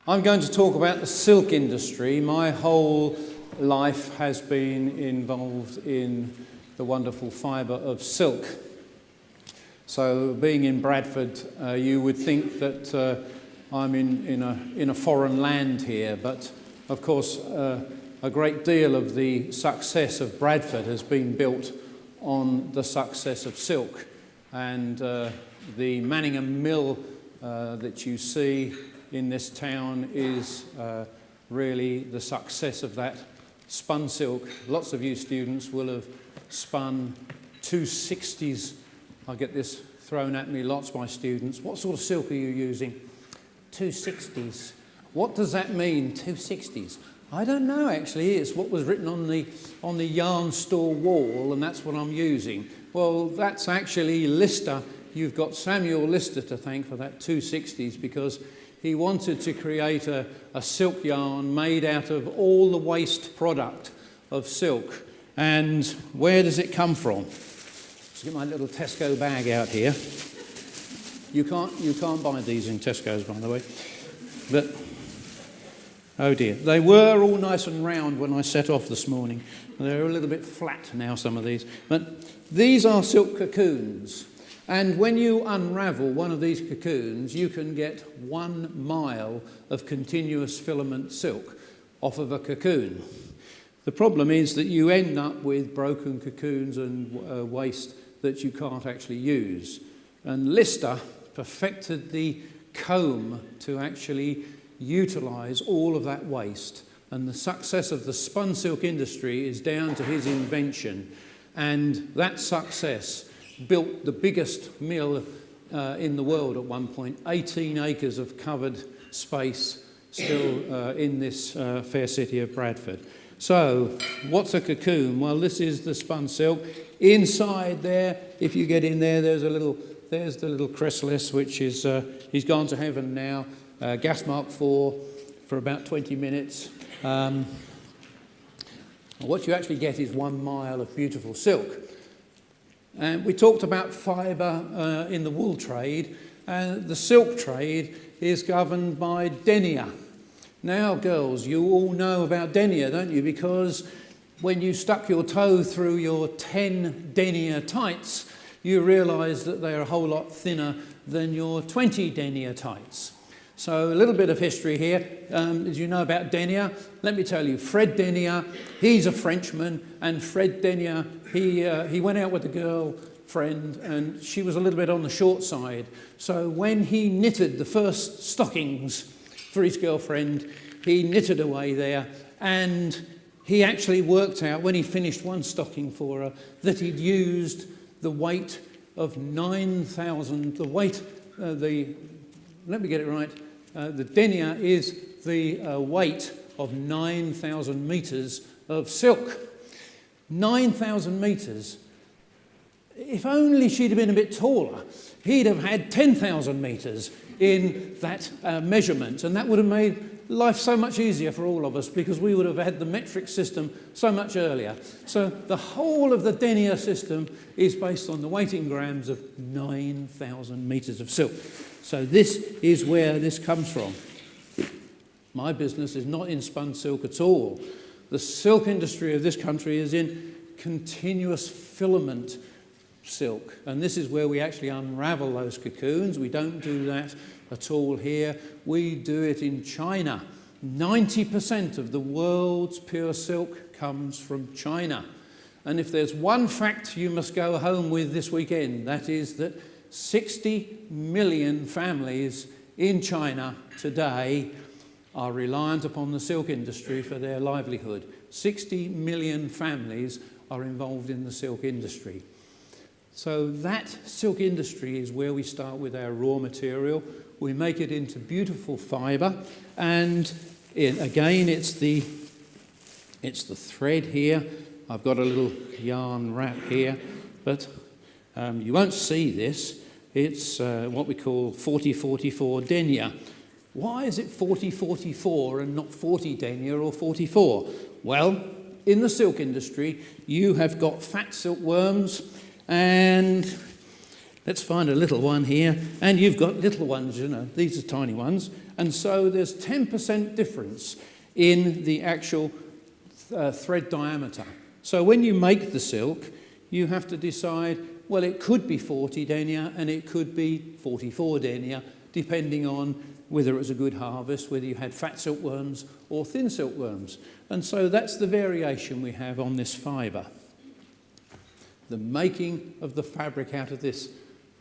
I'm going to talk about the silk industry. My whole life has been involved in the wonderful fibre of silk. So being in Bradford, you would think that I'm in a foreign land here, but of course a great deal of the success of Bradford has been built on the success of silk. And the Manningham Mill that you see in this town is really the success of that spun silk. Lots of you students will have spun 260s. I get this thrown at me lots by students. What sort of silk are you using? 260s. What does that mean, 260s? I don't know actually. It's what was written on the yarn store wall, and that's what I'm using. Well, that's actually Lister. You've got Samuel Lister to thank for that 260s, because he wanted to create a silk yarn made out of all the waste product of silk. And where does it come from? Let's get my little Tesco bag out here. You can't buy these in Tesco's, by the way. But, oh dear. They were all nice and round when I set off this morning. They're a little bit flat now, some of these. But these are silk cocoons. And when you unravel one of these cocoons, you can get 1 mile of continuous filament silk off of a cocoon. The problem is that you end up with broken cocoons and waste that you can't actually use. And Lister perfected the comb to actually utilise all of that waste. And the success of the spun silk industry is down to his invention. And that success built the biggest mill in the world at one point, 18 acres of covered space still in this fair city of Bradford. So, what's a cocoon? Well, this is the spun silk. Inside there, if you get in there, there's the little chrysalis, which is, he's gone to heaven now, gas mark 4 for about 20 minutes. What you actually get is 1 mile of beautiful silk. And we talked about fibre in the wool trade, and the silk trade is governed by denier. Now, girls, you all know about denier, don't you? Because when you stuck your toe through your 10 denier tights, you realised that they're a whole lot thinner than your 20 denier tights. So a little bit of history here. Did you know about denier? Let me tell you, Fred Denier, he's a Frenchman, and Fred Denier, he went out with a girlfriend, and she was a little bit on the short side. So when he knitted the first stockings for his girlfriend, he knitted away there, and he actually worked out, when he finished one stocking for her, that he'd used the weight of 9,000, let me get it right, the denier is the weight of 9,000 metres of silk. 9,000 metres. If only she'd have been a bit taller, he'd have had 10,000 metres in that measurement, and that would have made life so much easier for all of us, because we would have had the metric system so much earlier. So the whole of the denier system is based on the weight in grams of 9,000 metres of silk. So this is where this comes from. My business is not in spun silk at all. The silk industry of this country is in continuous filament silk, and this is where we actually unravel those cocoons. We don't do that at all here. We do it in China. 90% of the world's pure silk comes from China. And if there's one fact you must go home with this weekend, that is that 60 million families in China today are reliant upon the silk industry for their livelihood. 60 million families are involved in the silk industry. So that silk industry is where we start with our raw material. We make it into beautiful fibre, and again it's the thread here. I've got a little yarn wrap here, but you won't see this. It's what we call 40-44 denier. Why is it 40-44 and not 40 denier or 44? Well, in the silk industry, you have got fat silkworms, and let's find a little one here. And you've got little ones, you know, these are tiny ones. And so there's 10% difference in the actual thread diameter. So when you make the silk, you have to decide, well, it could be 40 denier and it could be 44 denier, depending on whether it was a good harvest, whether you had fat silkworms or thin silkworms. And so that's the variation we have on this fibre. The making of the fabric out of this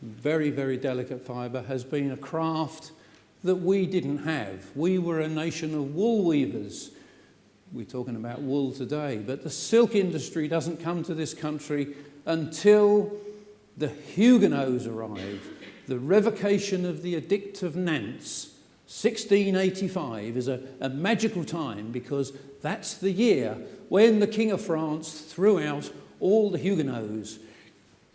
very, very delicate fibre has been a craft that we didn't have. We were a nation of wool weavers. We're talking about wool today, but the silk industry doesn't come to this country until the Huguenots arrive. The revocation of the Edict of Nantes, 1685, is a magical time, because that's the year when the King of France threw out all the Huguenots.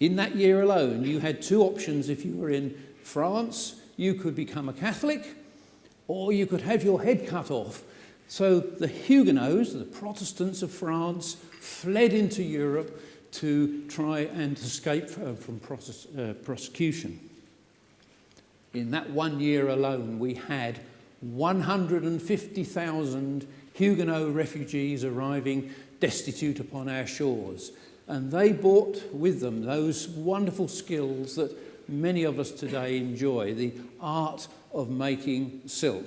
In that year alone, you had two options. If you were in France, you could become a Catholic, or you could have your head cut off. So the Huguenots, the Protestants of France, fled into Europe to try and escape from prosecution. In that 1 year alone, we had 150,000 Huguenot refugees arriving destitute upon our shores. And they brought with them those wonderful skills that many of us today enjoy, the art of making silk.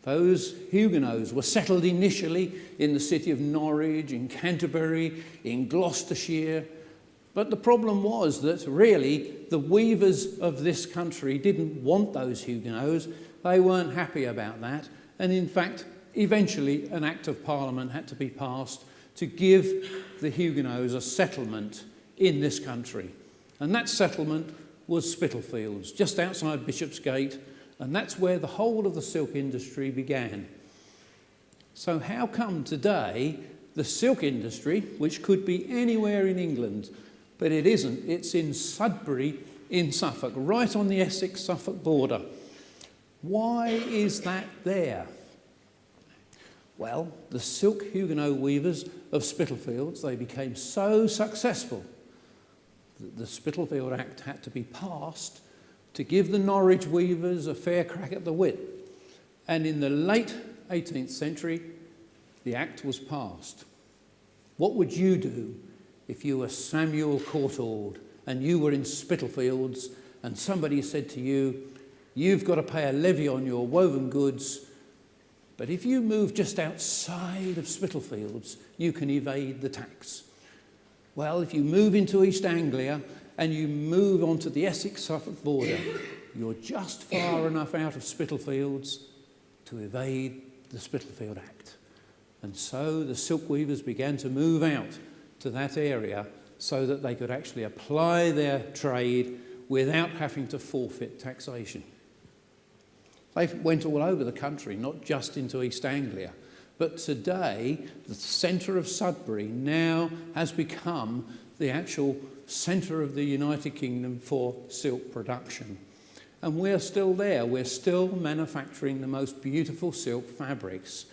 Those Huguenots were settled initially in the city of Norwich, in Canterbury, in Gloucestershire. But the problem was that really the weavers of this country didn't want those Huguenots. They weren't happy about that. And in fact, eventually an Act of Parliament had to be passed to give the Huguenots a settlement in this country. And that settlement was Spitalfields, just outside Bishopsgate, and that's where the whole of the silk industry began. So how come today the silk industry, which could be anywhere in England, but it isn't, it's in Sudbury in Suffolk, right on the Essex-Suffolk border. Why is that there? Well, the silk Huguenot weavers of Spitalfields, they became so successful that the Spitalfield Act had to be passed to give the Norwich weavers a fair crack at the whip. And in the late 18th century, the Act was passed. What would you do if you were Samuel Courtauld and you were in Spitalfields and somebody said to you, you've got to pay a levy on your woven goods, but if you move just outside of Spitalfields, you can evade the tax? Well, if you move into East Anglia and you move onto the Essex-Suffolk border, you're just far enough out of Spitalfields to evade the Spitalfield Act. And so the silk weavers began to move out to that area so that they could actually apply their trade without having to forfeit taxation. They went all over the country, not just into East Anglia. But today, the centre of Sudbury now has become the actual centre of the United Kingdom for silk production. And we're still there. We're still manufacturing the most beautiful silk fabrics.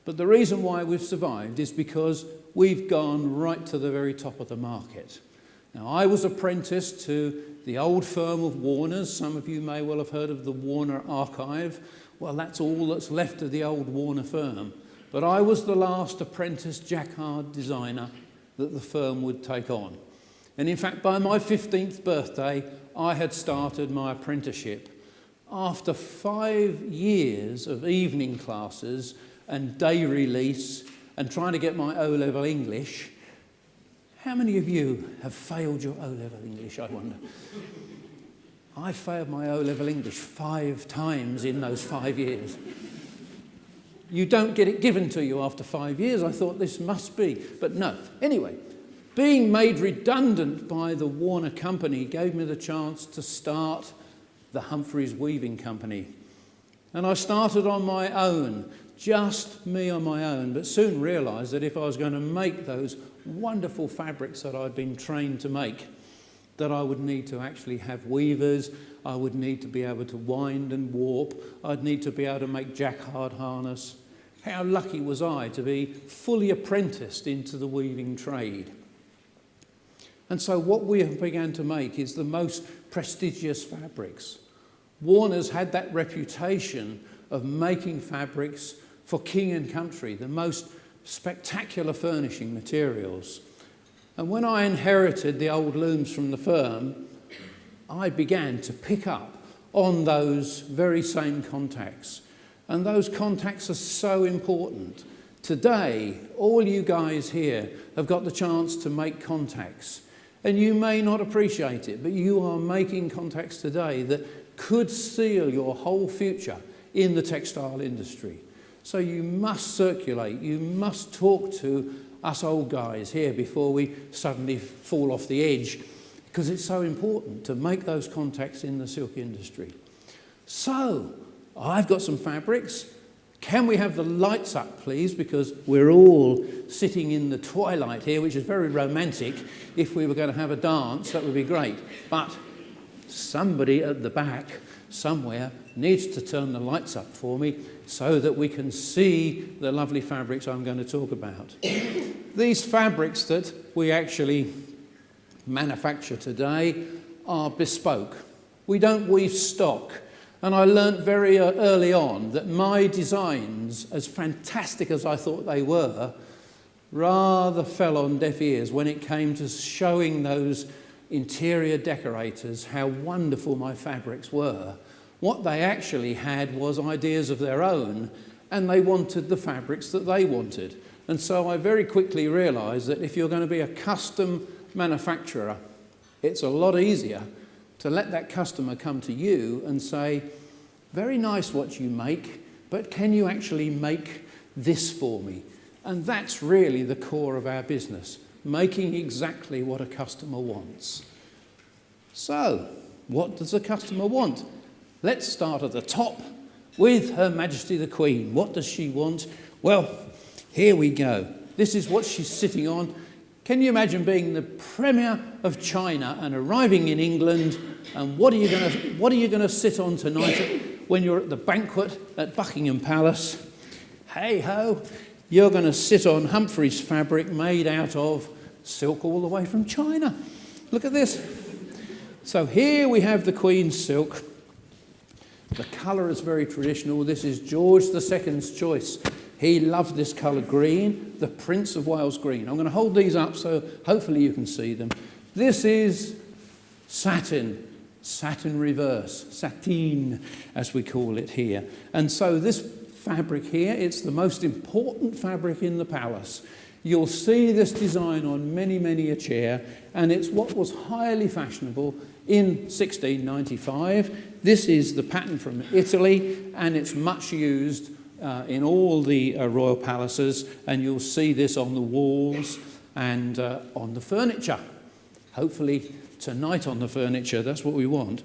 But the reason why we've survived is because we've gone right to the very top of the market. Now, I was apprenticed to the old firm of Warners. Some of you may well have heard of the Warner Archive. Well, that's all that's left of the old Warner firm. But I was the last apprentice Jacquard designer that the firm would take on. And in fact, by my 15th birthday, I had started my apprenticeship. After 5 years of evening classes and day release and trying to get my O-level English, how many of you have failed your O-level English, I wonder? I failed my O-level English 5 times in those 5 years. You don't get it given to you after 5 years. I thought this must be, but no. Anyway, being made redundant by the Warner Company gave me the chance to start the Humphries Weaving Company. And I started on my own, just me on my own, but soon realised that if I was going to make those wonderful fabrics that I'd been trained to make, that I would need to actually have weavers, I would need to be able to wind and warp, I'd need to be able to make Jacquard harness. How lucky was I to be fully apprenticed into the weaving trade. And so what we have begun to make is the most prestigious fabrics. Warner's had that reputation of making fabrics for king and country, the most spectacular furnishing materials. And when I inherited the old looms from the firm, I began to pick up on those very same contacts. And those contacts are so important. Today, all you guys here have got the chance to make contacts. And you may not appreciate it, but you are making contacts today that could seal your whole future in the textile industry. So you must circulate, you must talk to us old guys here before we suddenly fall off the edge, because it's so important to make those contacts in the silk industry. So, I've got some fabrics. Can we have the lights up, please? Because we're all sitting in the twilight here, which is very romantic. If we were going to have a dance, that would be great. But somebody at the back, somewhere, needs to turn the lights up for me so that we can see the lovely fabrics I'm going to talk about. These fabrics that we actually manufacture today are bespoke. We don't weave stock. And I learnt very early on that my designs, as fantastic as I thought they were, rather fell on deaf ears when it came to showing those interior decorators how wonderful my fabrics were. What they actually had was ideas of their own, and they wanted the fabrics that they wanted. And so I very quickly realised that if you're going to be a custom manufacturer, it's a lot easier to let that customer come to you and say, very nice what you make, but can you actually make this for me? And that's really the core of our business, making exactly what a customer wants. So, what does a customer want? Let's start at the top with Her Majesty the Queen. What does she want? Well, here we go. This is what she's sitting on. Can you imagine being the Premier of China and arriving in England, and what are you going to sit on tonight when you're at the banquet at Buckingham Palace? Hey ho, you're going to sit on Humphries fabric made out of silk all the way from China. Look at this. So here we have the Queen's silk. The colour is very traditional. This is George II's choice. He loved this colour green, the Prince of Wales green. I'm going to hold these up so hopefully you can see them. This is satin, satin reverse, sateen as we call it here. And so this fabric here, it's the most important fabric in the palace. You'll see this design on many, many a chair, and it's what was highly fashionable in 1695. This is the pattern from Italy, and it's much used in all the royal palaces, and you'll see this on the walls and on the furniture. Hopefully tonight on the furniture, that's what we want.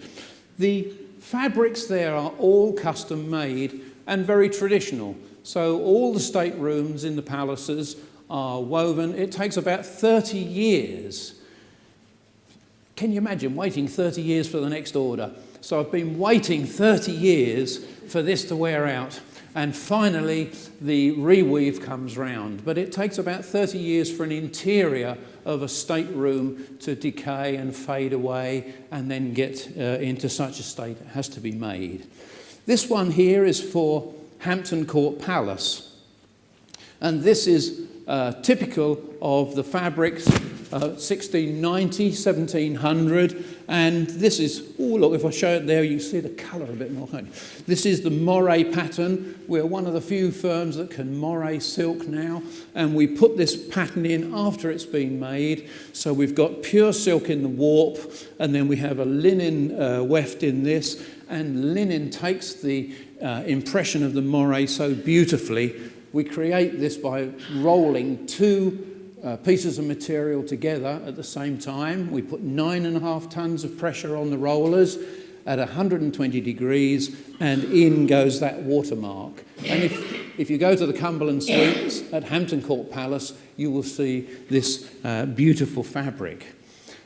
The fabrics there are all custom made and very traditional. So all the staterooms in the palaces are woven. It takes about 30 years. Can you imagine waiting 30 years for the next order? So I've been waiting 30 years for this to wear out. And finally, the reweave comes round. But it takes about 30 years for an interior of a stateroom to decay and fade away and then get into such a state it has to be made. This one here is for Hampton Court Palace. And this is typical of the fabrics 1690, 1700, and this is, oh look, if I show it there you can see the colour a bit more, can't you? This is the moire pattern. We're one of the few firms that can moire silk now, and we put this pattern in after it's been made, so we've got pure silk in the warp, and then we have a linen weft in this, and linen takes the impression of the moire so beautifully. We create this by rolling two pieces of material together at the same time. We put 9.5 tons of pressure on the rollers at 120 degrees, and in goes that watermark. And if you go to the Cumberland Suites at Hampton Court Palace, you will see this beautiful fabric.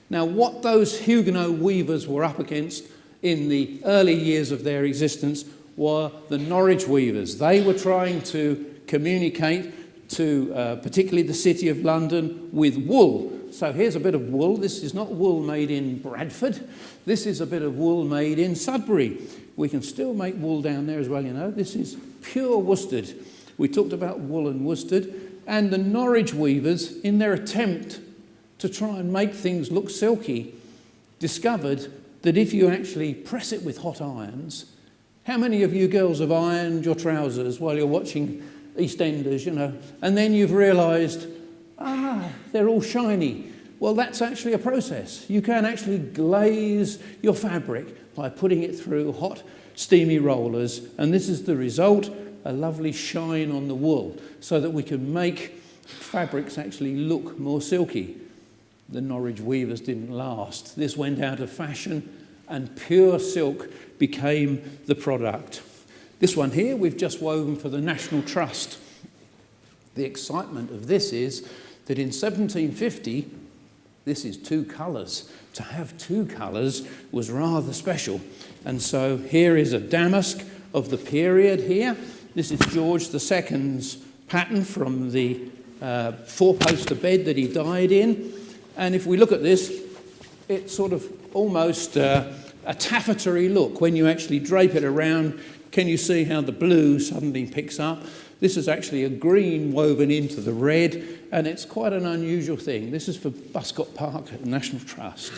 Now, what those Huguenot weavers were up against in the early years of their existence were the Norwich weavers. They were trying to communicate to particularly the City of London with wool. So here's a bit of wool. This is not wool made in Bradford. This is a bit of wool made in Sudbury. We can still make wool down there as well, you know. This is pure worsted. We talked about wool and worsted. And the Norwich weavers, in their attempt to try and make things look silky, discovered that if you actually press it with hot irons, how many of you girls have ironed your trousers while you're watching EastEnders, you know, and then you've realised, they're all shiny. Well, that's actually a process. You can actually glaze your fabric by putting it through hot, steamy rollers, and this is the result, a lovely shine on the wool, so that we can make fabrics actually look more silky. The Norwich weavers didn't last. This went out of fashion, and pure silk became the product. This one here, we've just woven for the National Trust. The excitement of this is that in 1750, this is two colours. To have two colours was rather special. And so here is a damask of the period here. This is George II's pattern from the four-poster bed that he died in. And if we look at this, it's sort of almost a taffetery look. When you actually drape it around, can you see how the blue suddenly picks up? This is actually a green woven into the red, and it's quite an unusual thing. This is for Bespoke Park at the National Trust.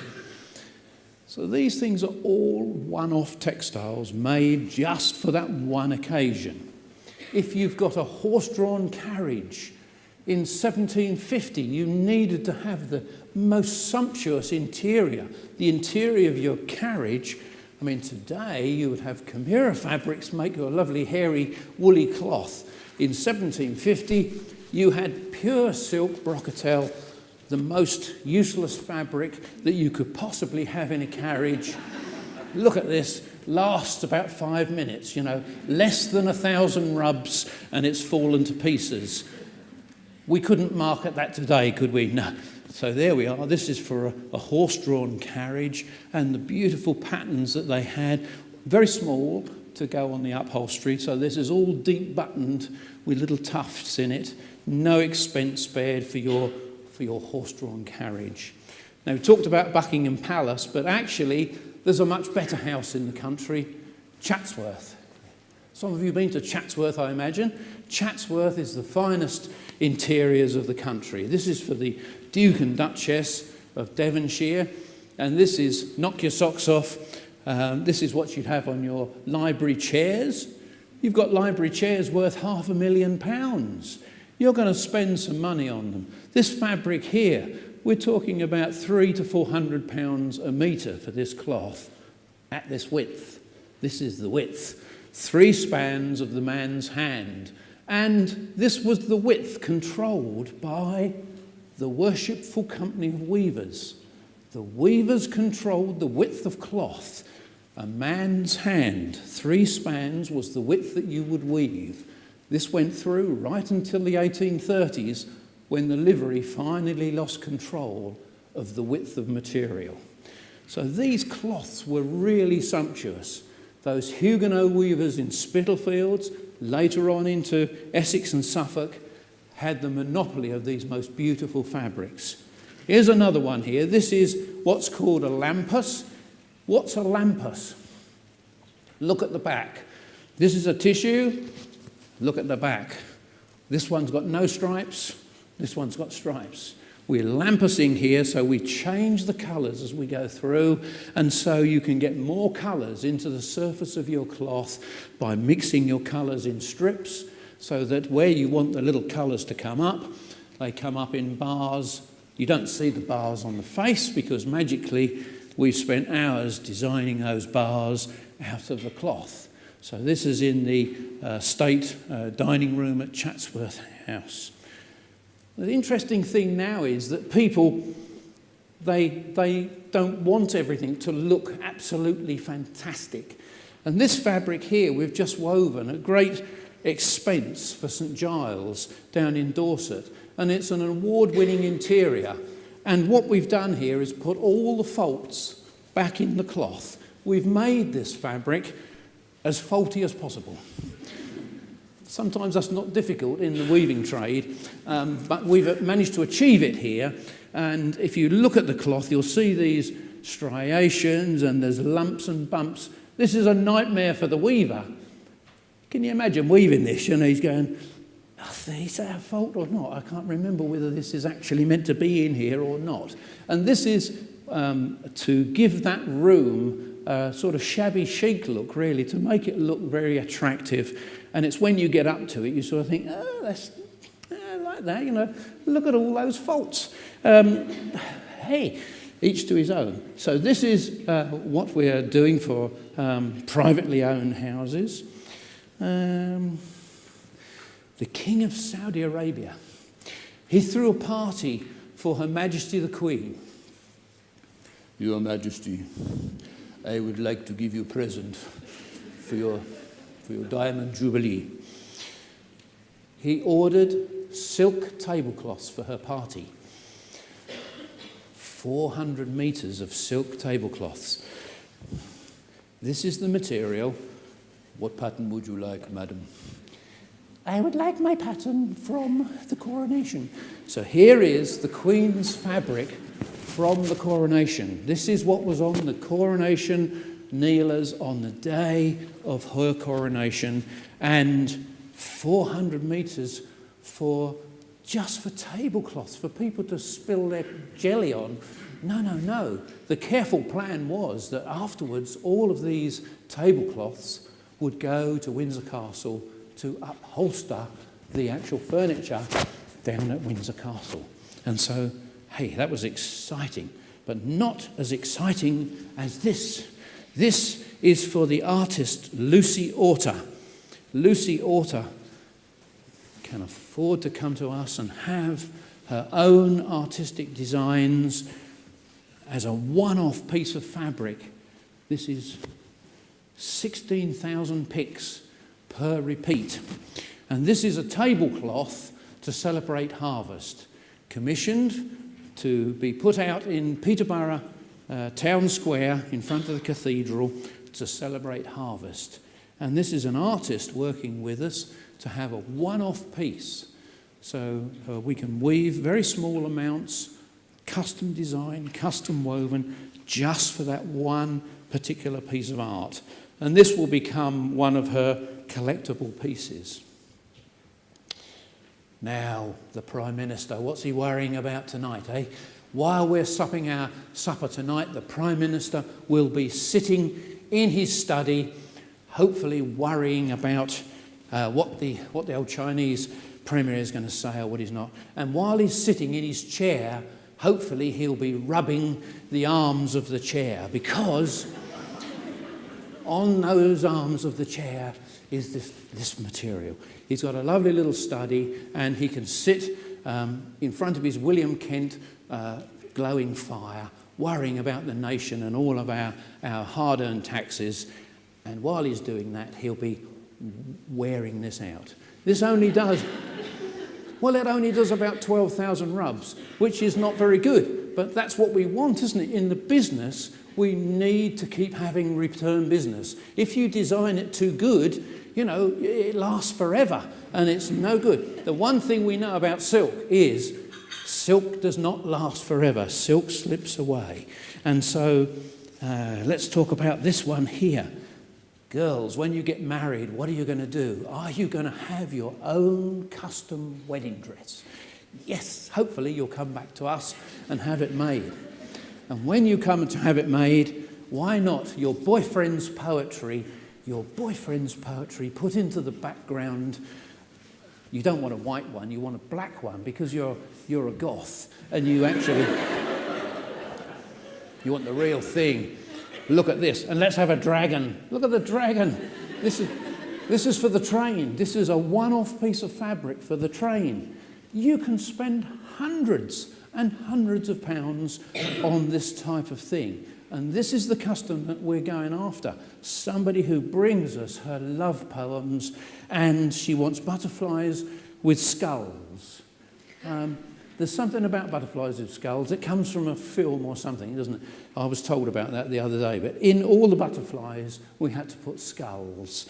So these things are all one-off textiles made just for that one occasion. If you've got a horse-drawn carriage, in 1750 you needed to have the most sumptuous interior, the interior of your carriage. I mean, today you would have Chimera fabrics make you a lovely hairy woolly cloth. In 1750 you had pure silk brocatelle, the most useless fabric that you could possibly have in a carriage. Look at this, lasts about 5 minutes, you know, less than 1,000 rubs and it's fallen to pieces. We couldn't market that today, could we? No. So there we are. This is for a horse-drawn carriage, and the beautiful patterns that they had, very small to go on the upholstery. So this is all deep buttoned with little tufts in it. No expense spared for your horse-drawn carriage. Now, we talked about Buckingham Palace, but actually there's a much better house in the country, Chatsworth. Some of you have been to Chatsworth, I imagine. Chatsworth is the finest interiors of the country. This is for the Duke and Duchess of Devonshire, and this is, knock your socks off, this is what you'd have on your library chairs. You've got library chairs worth £500,000. You're going to spend some money on them. This fabric here, we're talking about £300 to £400 a metre for this cloth at this width. This is the width. 3 spans of the man's hand. And this was the width controlled by the Worshipful Company of Weavers. The weavers controlled the width of cloth. A man's hand, 3 spans, was the width that you would weave. This went through right until the 1830s, when the livery finally lost control of the width of material. So these cloths were really sumptuous. Those Huguenot weavers in Spitalfields, later on into Essex and Suffolk, had the monopoly of these most beautiful fabrics. Here's another one here. This is what's called a lampus. What's a lampus? Look at the back. This is a tissue. Look at the back. This one's got no stripes. This one's got stripes. We're lampusing here, so we change the colours as we go through, and so you can get more colours into the surface of your cloth by mixing your colours in strips, so that where you want the little colours to come up, they come up in bars. You don't see the bars on the face because magically we've spent hours designing those bars out of the cloth. So this is in the state dining room at Chatsworth House. The interesting thing now is that people, they don't want everything to look absolutely fantastic. And this fabric here we've just woven at great expense for St Giles down in Dorset. And it's an award-winning interior. And what we've done here is put all the faults back in the cloth. We've made this fabric as faulty as possible. Sometimes that's not difficult in the weaving trade, but we've managed to achieve it here. And if you look at the cloth, you'll see these striations and there's lumps and bumps. This is a nightmare for the weaver. Can you imagine weaving this? And he's going, is that our fault or not? I can't remember whether this is actually meant to be in here or not. And this is to give that room a sort of shabby chic look, really, to make it look very attractive. And it's when you get up to it, you sort of think, oh, that's like that, you know, look at all those faults. Hey, each to his own. So this is what we're doing for privately owned houses. The King of Saudi Arabia, he threw a party for Her Majesty the Queen. Your Majesty, I would like to give you a present for your Diamond Jubilee. He ordered silk tablecloths for her party. 400 metres of silk tablecloths. This is the material. What pattern would you like, madam? I would like my pattern from the coronation. So here is the Queen's fabric from the coronation. This is what was on the coronation kneelers on the day of her coronation, and 400 metres just for tablecloths, for people to spill their jelly on. No. The careful plan was that afterwards all of these tablecloths would go to Windsor Castle to upholster the actual furniture down at Windsor Castle. And so, hey, that was exciting, but not as exciting as this. This is for the artist Lucy Orta. Lucy Orta can afford to come to us and have her own artistic designs as a one-off piece of fabric. This is 16,000 picks per repeat. And this is a tablecloth to celebrate harvest, commissioned to be put out in Peterborough Town Square in front of the cathedral to celebrate harvest. And this is an artist working with us to have a one-off piece. So we can weave very small amounts, custom design, custom woven, just for that one particular piece of art. And this will become one of her collectible pieces. Now, the Prime Minister, what's he worrying about tonight, eh? While we're supping our supper tonight, the Prime Minister will be sitting in his study, hopefully worrying about what the old Chinese Premier is going to say or what he's not. And while he's sitting in his chair, hopefully he'll be rubbing the arms of the chair, because on those arms of the chair is this material. He's got a lovely little study, and he can sit in front of his William Kent glowing fire, worrying about the nation and all of our hard-earned taxes. And while he's doing that, he'll be wearing this out. This only does, well, it only does about 12,000 rubs, which is not very good. But that's what we want, isn't it? In the business, we need to keep having return business. If you design it too good, you know, it lasts forever, and it's no good. The one thing we know about silk is silk does not last forever. Silk slips away. And so let's talk about this one here. Girls, when you get married, what are you going to do? Are you going to have your own custom wedding dress? Yes, hopefully you'll come back to us and have it made. And when you come to have it made, why not your boyfriend's poetry put into the background? You don't want a white one, you want a black one, because you're a goth, and you actually you want the real thing. Look at this, and let's have a dragon. Look at the dragon. This is for the train. This is a one-off piece of fabric for the train. You can spend hundreds and hundreds of pounds on this type of thing. And this is the custom that we're going after. Somebody who brings us her love poems, and she wants butterflies with skulls. There's something about butterflies with skulls. It comes from a film or something, doesn't it? I was told about that the other day. But in all the butterflies, we had to put skulls.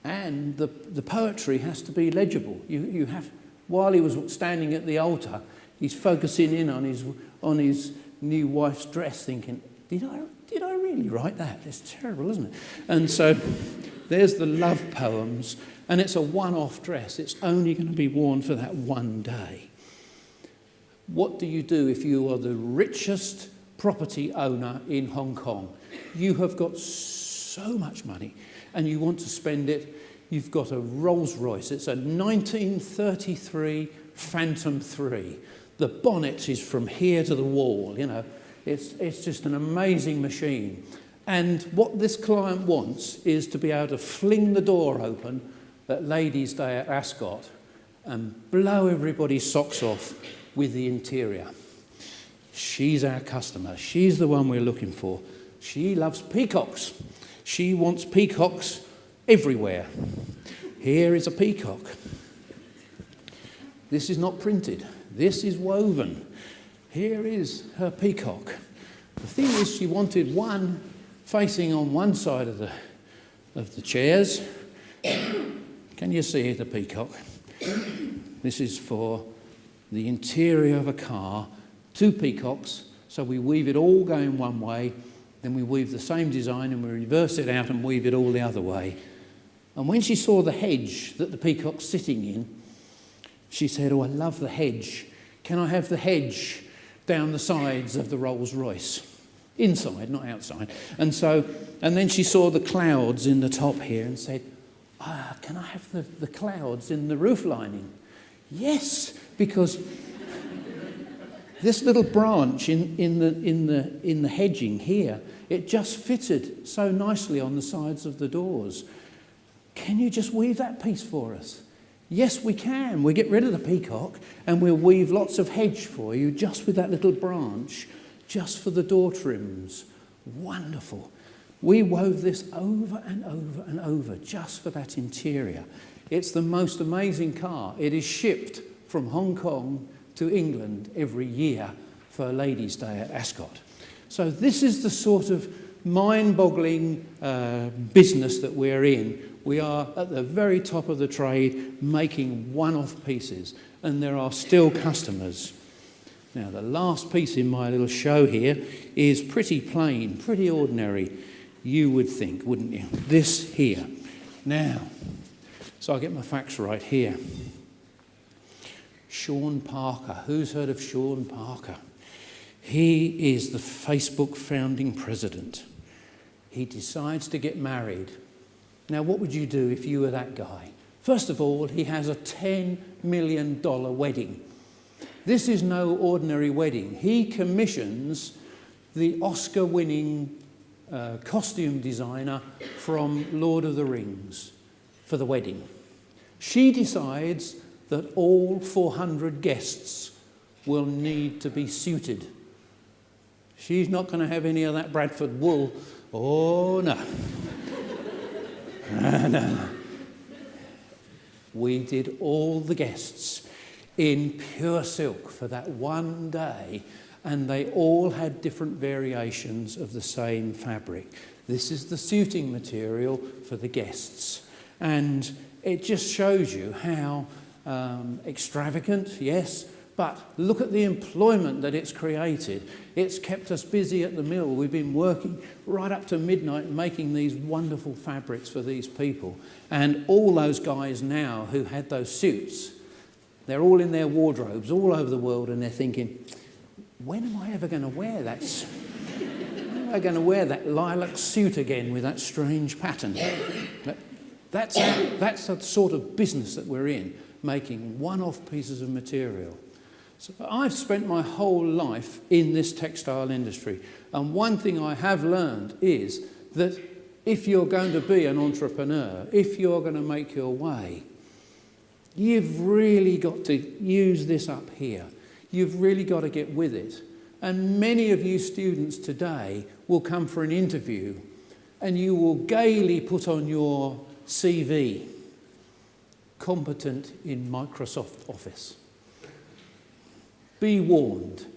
And the poetry has to be legible. You have, while he was standing at the altar, he's focusing in on his new wife's dress, thinking, did I really write that? It's terrible, isn't it? And so there's the love poems, and it's a one-off dress. It's only going to be worn for that one day. What do you do if you are the richest property owner in Hong Kong? You have got so much money and you want to spend it. You've got a Rolls Royce. It's a 1933 Phantom 3. The bonnet is from here to the wall, you know. It's just an amazing machine. And what this client wants is to be able to fling the door open at Ladies' Day at Ascot and blow everybody's socks off with the interior. She's our customer. She's the one we're looking for. She loves peacocks. She wants peacocks everywhere. Here is a peacock. This is not printed. This is woven. Here is her peacock. The thing is, she wanted one facing on one side of the chairs. Can you see the peacock? This is for the interior of a car, 2 peacocks, so we weave it all going one way, then we weave the same design and we reverse it out and weave it all the other way. And when she saw the hedge that the peacock's sitting in, she said, "Oh, I love the hedge. Can I have the hedge down the sides of the Rolls Royce?" Inside, not outside. And then she saw the clouds in the top here and said, "Can I have the clouds in the roof lining?" Yes, because this little branch in the hedging here, it just fitted so nicely on the sides of the doors. Can you just weave that piece for us? Yes, we can. We'll get rid of the peacock and we'll weave lots of hedge for you just with that little branch, just for the door trims. Wonderful. We wove this over and over and over just for that interior. It's the most amazing car. It is shipped from Hong Kong to England every year for Ladies' Day at Ascot. So this is the sort of mind-boggling business that we're in. We are at the very top of the trade making one-off pieces, and there are still customers. Now, the last piece in my little show here is pretty plain, pretty ordinary, you would think, wouldn't you? This here. Now, so I get my facts right here. Sean Parker. Who's heard of Sean Parker? He is the Facebook founding president. He decides to get married. Now, what would you do if you were that guy? First of all, he has a $10 million wedding. This is no ordinary wedding. He commissions the Oscar-winning costume designer from Lord of the Rings for the wedding. She decides that all 400 guests will need to be suited. She's not going to have any of that Bradford wool. Oh, no. No. We did all the guests in pure silk for that one day, and they all had different variations of the same fabric. This is the suiting material for the guests. And it just shows you how extravagant, yes, but look at the employment that it's created. It's kept us busy at the mill. We've been working right up to midnight making these wonderful fabrics for these people. And all those guys now who had those suits, they're all in their wardrobes all over the world, and they're thinking, when am I ever going to wear that? When am I going to wear that lilac suit again with that strange pattern? That's the sort of business that we're in, making one-off pieces of material. So I've spent my whole life in this textile industry, and one thing I have learned is that if you're going to be an entrepreneur, if you're going to make your way, you've really got to use this up here. You've really got to get with it. And many of you students today will come for an interview and you will gaily put on your CV, competent in Microsoft Office. Be warned.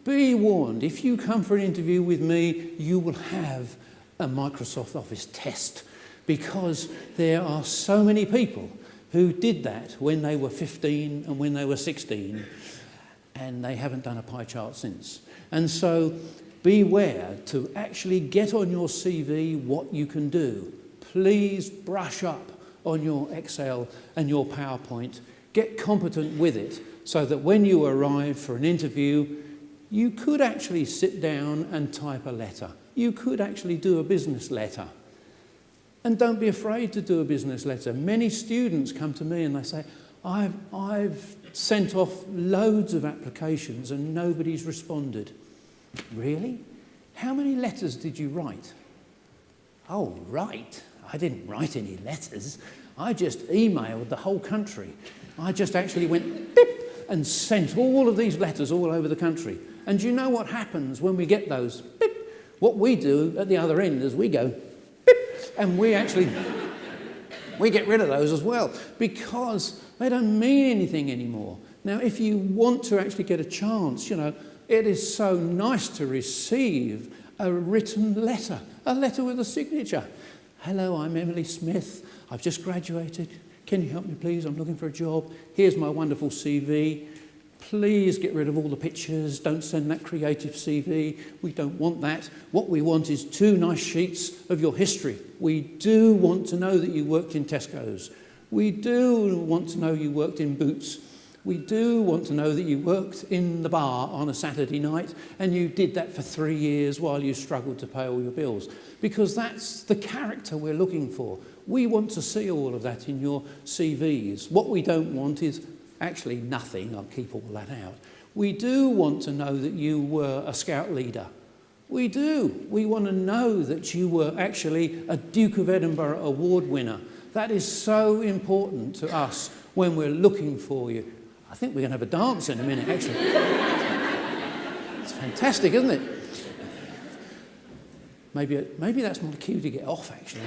Be warned. If you come for an interview with me, you will have a Microsoft Office test, because there are so many people who did that when they were 15 and when they were 16, and they haven't done a pie chart since. And so beware to actually get on your CV what you can do. Please brush up on your Excel and your PowerPoint. Get competent with it so that when you arrive for an interview, you could actually sit down and type a letter. You could actually do a business letter. And don't be afraid to do a business letter. Many students come to me and they say, I've sent off loads of applications and nobody's responded. Really? How many letters did you write? Oh, right. I didn't write any letters. I just emailed the whole country. I just actually went beep and sent all of these letters all over the country. And you know what happens when we get those beep? What we do at the other end is we go beep, and we get rid of those as well because they don't mean anything anymore. Now, if you want to actually get a chance, it is so nice to receive a written letter, a letter with a signature. Hello, I'm Emily Smith. I've just graduated. Can you help me, please? I'm looking for a job. Here's my wonderful CV. Please get rid of all the pictures. Don't send that creative CV. We don't want that. What we want is 2 nice sheets of your history. We do want to know that you worked in Tesco's. We do want to know you worked in Boots. We do want to know that you worked in the bar on a Saturday night and you did that for 3 years while you struggled to pay all your bills, because that's the character we're looking for. We want to see all of that in your CVs. What we don't want is actually nothing. I'll keep all that out. We do want to know that you were a scout leader. We do. We want to know that you were actually a Duke of Edinburgh award winner. That is so important to us when we're looking for you. I think we're going to have a dance in a minute, actually. It's fantastic, isn't it? Maybe that's my cue to get off, actually.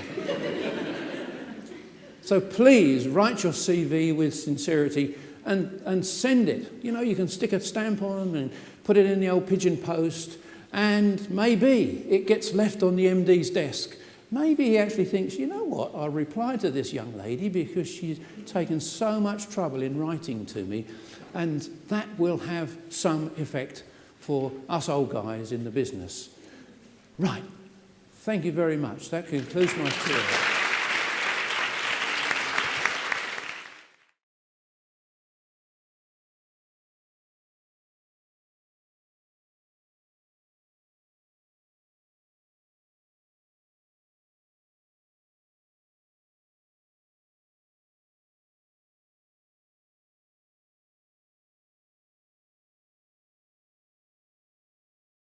So please write your CV with sincerity and send it. You can stick a stamp on and put it in the old pigeon post, and maybe it gets left on the MD's desk. Maybe he actually thinks, you know what, I'll reply to this young lady because she's taken so much trouble in writing to me, and that will have some effect for us old guys in the business. Right. Thank you very much. That concludes my tour.